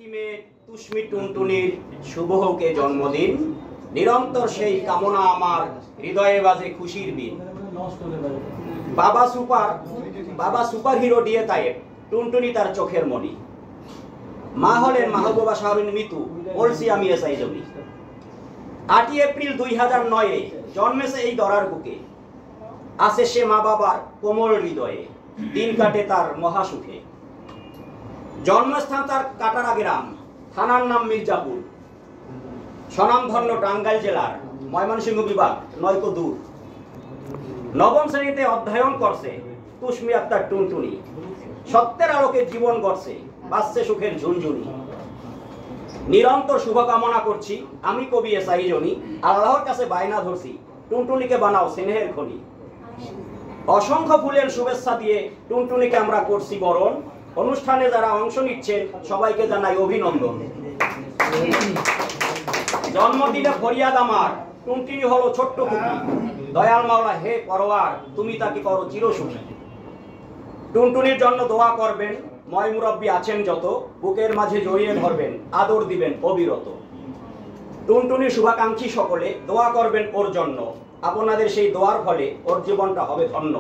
মিষ্টিমে তুষ্মি টুনটুনির শুভ হোকে জন্মদিন, নিরন্তর সেই কামনা আমার হৃদয়ে বাজে খুশির বিন। বাবা সুপার হিরো দিয়ে তায়েব, টুনটুনি তার চোখের মণি। মা হলেন মাহবুবা শাহরিন মিতু, বলছি আমি এসআই জমি। 8 এপ্রিল 2009-এ জন্মেছে এই দরার বুকে, আছে সে মা বাবার কোমল হৃদয়ে, দিন কাটে তার মহাসুখে। জন্মস্থান তার কাটারা গ্রাম, থানার নাম মির্জাপুর, স্বনামধন্য টাঙ্গাইল জেলার ময়মনসিংহ বিভাগ, নয়তো দূর। নবম শ্রেণীতে অধ্যয়ন করছে তুষ্মি আক্তার টুনটুনি, সত্যের আলোকে জীবন গড়ছে, বাঁচছে সুখের ঝুনঝুনি। নিরন্তর শুভকামনা করছি আমি কবি এসআই জনি, আল্লাহর কাছে বায়না ধরছি টুনটুনিকে বানাও স্নেহের খনি। অসংখ্য ফুলের শুভেচ্ছা দিয়ে টুনটুনিকে আমরা করছি বরণ, অনুষ্ঠানে যারা অংশ নিচ্ছেন সবাইকে জানাই অভিনন্দন। জন্মদিনে ফরিয়াদ আমার, টুনটুনি হলো ছোট্ট খুকি, দয়াল মাওলা হে পরওয়ার তুমি তাকে করো চিরসুখী। টুনটুনির জন্য দোয়া করবেন, ময় মুরব্বী আছেন যত, বুকের মাঝে জড়িয়ে ধরবেন, আদর দিবেন অবিরত। টুনটুনির শুভাকাঙ্ক্ষী সকলে দোয়া করবেন ওর জন্য, আপনাদের সেই দোয়ার ফলে ওর জীবনটা হবে ধন্য।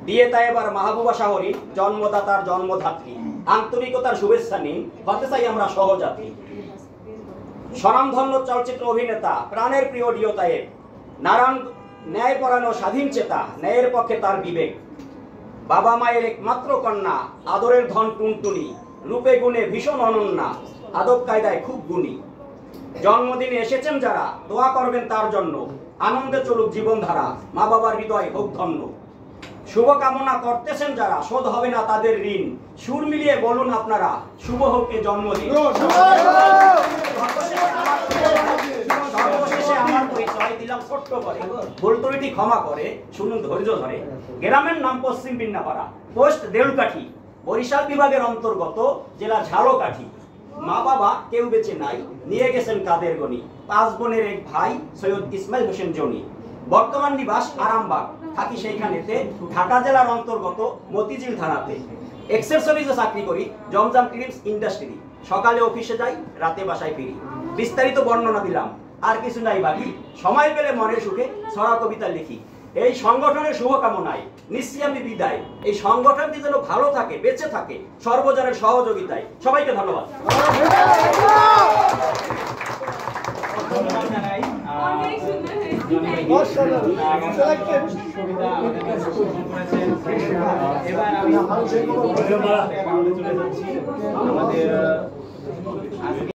দিয়ে তাই এবার মাহবুবা শাহরিন জন্মদাতার জন্মধাত্রী, আন্তরিকতার শুভেচ্ছা নিন, হতে চাই আমরা সহযাত্রী। স্বনামধন্য চলচ্চিত্র অভিনেতা, প্রাণের প্রিয় ডিও তায়েব, নারায়ণ ন্যায়পরায়ণ স্বাধীন চেতা, ন্যায়ের পক্ষে তার বিবেক। বাবা মায়ের একমাত্র কন্যা, আদরের ধন টুনটুনি, রূপে গুণে ভীষণ অনন্যা, আদব কায়দায় খুব গুণী। জন্মদিনে এসেছেন যারা দোয়া করবেন তার জন্য, আনন্দে চলুক জীবনধারা, মা বাবার হৃদয় হোক ধন্য। শুভকামনা করতেছেন যারা, শোধ হবে না তাদের ঋণ, সুর মিলিয়ে বলুন আপনারা শুভ হোক এ জন্মদিন। সর্বশেষে আমার পরিচয় দিলাম ছোট্ট করে, ভুল ত্রুটি ক্ষমা করে শুনুন ধৈর্য ধরে। গ্রামের নাম পশ্চিম বিন্নাপাড়া, পোস্ট দেউলকাঠি, বরিশাল বিভাগের অন্তর্গত, জেলা ঝালকাঠি। মা বাবা কেউ বেঁচে নাই, নিয়ে গেছেন কাদের গনি, 5 বোনের এক ভাই সৈয়দ ইসমাইল হোসেন জনি। বর্তমান নিবাস আরামবাগ, থাকি সেইখানেতে, ঢাকা জেলার অন্তর্গত মতিঝিল থানাতে। এক্সেসরিজে চাকরি করি, জমজম ক্রিমস ইন্ডাস্ট্রি। সকালে অফিসে যাই, রাতে বাসায় ফিরি। বিস্তারিত বর্ণনা দিলাম, আর কিছু নাই বাকি, সময় পেলে মনের সুখে ছড়া কবিতা লিখি। এই সংগঠনের শুভকামনায় নিচ্ছি আমি বিদায়, এই সংগঠনটি যেন ভালো থাকে, বেঁচে থাকে সর্বজনের সহযোগিতায়। সবাইকে ধন্যবাদ। এবার আমি চলে যাচ্ছি আমাদের